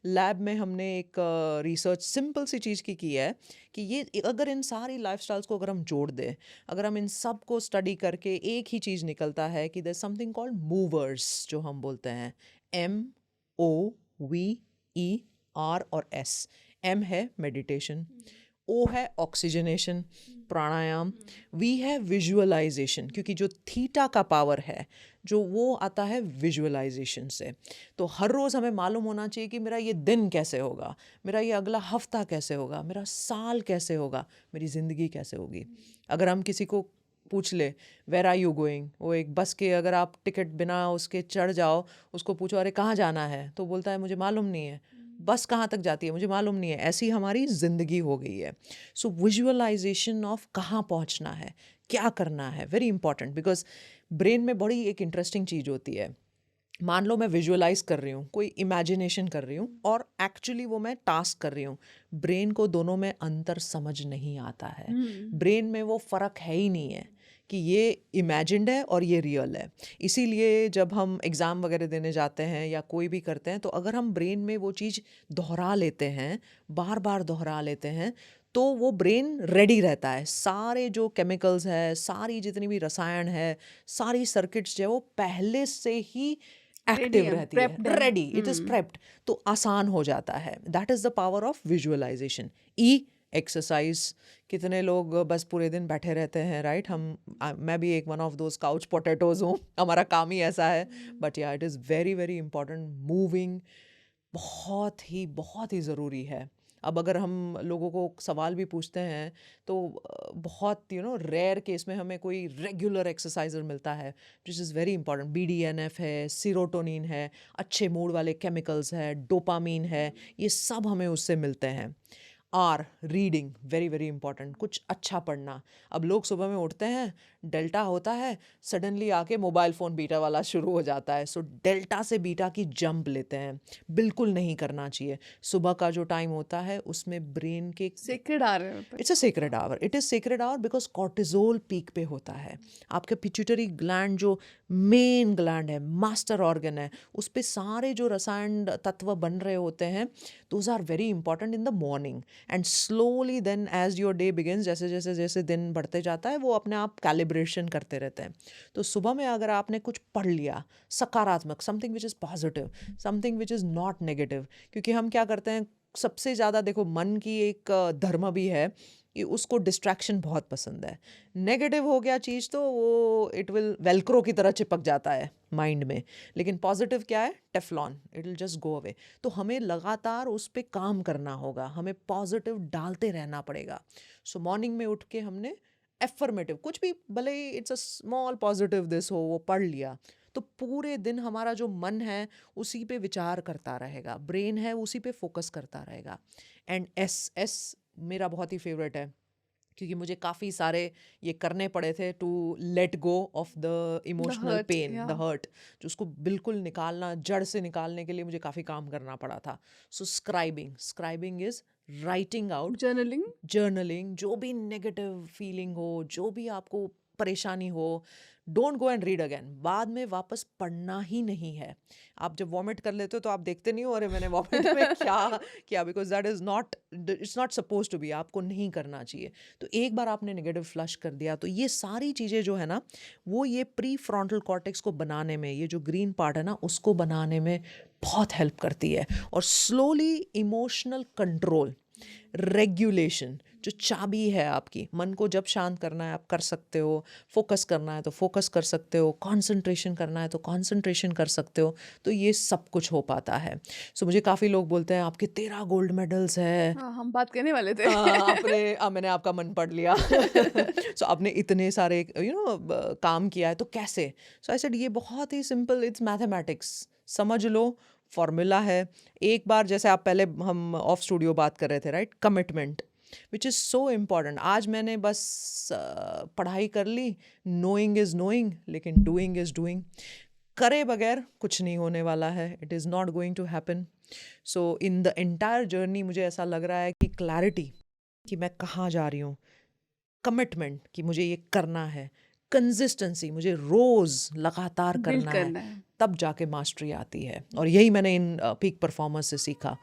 Lab में हमने एक रिसर्च सिंपल सी चीज़ की है कि ये अगर इन सारी लाइफस्टाइल्स को अगर हम जोड़ दें, अगर हम इन सब को स्टडी करके एक ही चीज़ निकलता है कि देयर समथिंग कॉल्ड मूवर्स, जो हम बोलते हैं MOVER और S। M है मेडिटेशन, O है ऑक्सीजनेशन, प्राणायाम, V है विजुअलाइजेशन, क्योंकि जो थीटा का पावर है जो वो आता है विजुअलाइजेशन से। तो हर रोज़ हमें मालूम होना चाहिए कि मेरा ये दिन कैसे होगा, मेरा ये अगला हफ्ता कैसे होगा, मेरा साल कैसे होगा, मेरी ज़िंदगी कैसे होगी। अगर हम किसी को पूछ ले वेर आर यू गोइंग, वो एक बस के अगर आप टिकट बिना उसके चढ़ जाओ, उसको पूछो अरे कहाँ जाना है, तो बोलता है मुझे मालूम नहीं है। बस कहाँ तक जाती है मुझे मालूम नहीं है। ऐसी हमारी ज़िंदगी हो गई है। सो विजुअलाइजेशन ऑफ कहाँ पहुँचना है, क्या करना है, वेरी इंपॉर्टेंट। बिकॉज ब्रेन में बड़ी एक इंटरेस्टिंग चीज़ होती है। मान लो मैं विजुअलाइज कर रही हूँ, कोई इमेजिनेशन कर रही हूँ, और एक्चुअली वो मैं टास्क कर रही हूँ। ब्रेन को दोनों में अंतर समझ नहीं आता है। ब्रेन में वो फ़र्क है ही नहीं है कि ये इमेजिन्ड है और ये रियल है। इसीलिए जब हम एग्ज़ाम वगैरह देने जाते हैं या कोई भी करते हैं, तो अगर हम ब्रेन में वो चीज़ दोहरा लेते हैं, बार बार दोहरा लेते हैं, तो वो ब्रेन रेडी रहता है। सारे जो केमिकल्स है, सारी जितनी भी रसायन है, सारी सर्किट्स जो है वो पहले से ही रेडी एक्टिव है, रहती है, प्रेप्ड है। Ready, it is prepped. तो आसान हो जाता है। That is the power of visualisation. Exercise. कितने लोग बस पूरे दिन बैठे रहते हैं, राइट? मैं भी एक one of those couch potatoes हूँ। हमारा काम ही ऐसा है। बट या it is very very important. Moving बहुत ही ज़रूरी है। अब अगर हम लोगों को सवाल भी पूछते हैं, तो बहुत रेयर केस में हमें कोई रेगुलर एक्सरसाइजर मिलता है, which is very important. BDNF है, सीरोटोनिन है, अच्छे मूड वाले केमिकल्स है, डोपामीन है, ये सब हमें उससे मिलते हैं। Reading, very very important. कुछ अच्छा पढ़ना। अब लोग सुबह में उठते हैं, डेल्टा होता है, सडनली आके मोबाइल फ़ोन बीटा वाला शुरू हो जाता है। सो डेल्टा से बीटा की जंप लेते हैं, बिल्कुल नहीं करना चाहिए। सुबह का जो टाइम होता है उसमें ब्रेन के सेक्रेड आ रहे होते it's a sacred hour. It is sacred hour because cortisol peak पे होता है। आपके पिट्यूटरी ग्लैंड जो मेन ग्लैंड है, मास्टर ऑर्गन है, उस पे सारे जो रसायन तत्व बन रहे होते हैं, those are very important in the morning. And slowly then as your day begins, जैसे जैसे जैसे दिन बढ़ते जाता है, वो अपने आप कैलिब्रेशन करते रहते हैं। तो सुबह में अगर आपने कुछ पढ़ लिया सकारात्मक, something which is positive, something which is not negative. क्योंकि हम क्या करते हैं, सबसे ज़्यादा देखो, मन की एक धर्म भी है कि उसको डिस्ट्रैक्शन बहुत पसंद है। नेगेटिव हो गया चीज़ तो वो इट विल वेलक्रो की तरह चिपक जाता है माइंड में। लेकिन पॉजिटिव क्या है? Teflon, it will just go away. तो हमें लगातार उस पर काम करना होगा, हमें पॉजिटिव डालते रहना पड़ेगा। सो मॉर्निंग में उठ के हमने एफर्मेटिव कुछ भी, भले ही it's a small positive this हो, वो पढ़ लिया, तो पूरे दिन हमारा जो मन है उसी पे विचार करता रहेगा, ब्रेन है उसी पे फोकस करता रहेगा। एंड एस एस मेरा बहुत ही फेवरेट है, क्योंकि मुझे काफ़ी सारे ये करने पड़े थे to let go of the the emotional hurt pain, या द हर्ट, जो उसको बिल्कुल निकालना, जड़ से निकालने के लिए मुझे काफ़ी काम करना पड़ा था। So scribing is writing out, journaling. Journaling, जो भी नेगेटिव फीलिंग हो, जो भी आपको परेशानी हो, don't go and read again. बाद में वापस पढ़ना ही नहीं है। आप जब वॉमिट कर लेते हो तो आप देखते नहीं हो अरे मैंने वॉमिट में क्या किया, because that is not, it's not suppose to be, आपको नहीं करना चाहिए। तो एक बार आपने नेगेटिव फ्लश कर दिया, तो ये सारी चीज़ें जो है ना, वो ये प्री फ्रंटल कॉर्टेक्स को बनाने में, ये जो ग्रीन पार्ट है ना, उसको बनाने में बहुत हेल्प करती है। और स्लोली इमोशनल कंट्रोल, रेगुलेशन जो चाबी है आपकी, मन को जब शांत करना है आप कर सकते हो, फोकस करना है तो फोकस कर सकते हो, कंसंट्रेशन करना है तो कंसंट्रेशन कर सकते हो। तो ये सब कुछ हो पाता है। सो मुझे काफ़ी लोग बोलते हैं आपके 13 गोल्ड मेडल्स है। हाँ, हम बात करने वाले थे। मैंने आपका मन पढ़ लिया। सो आपने इतने सारे काम किया है तो कैसे? सो आई सेड ये बहुत ही सिंपल, इट्स मैथमेटिक्स। समझ लो, फॉर्मूला है। एक बार, जैसे आप पहले हम ऑफ स्टूडियो बात कर रहे थे, right? Commitment which is so important. आज मैंने बस पढ़ाई कर ली, नोइंग इज़ नोइंग, लेकिन डूइंग इज़ डूइंग। करे बगैर कुछ नहीं होने वाला है, it is not going to happen. So in the entire journey मुझे ऐसा लग रहा है कि क्लैरिटी, कि मैं कहाँ जा रही हूँ, कमिटमेंट कि मुझे ये करना है, कंसिस्टेंसी, मुझे रोज़ लगातार बिल्ड करना है, करना है। तब जाके मास्टरी आती है। और यही मैंने इन पीक परफॉर्मर्स से सीखा।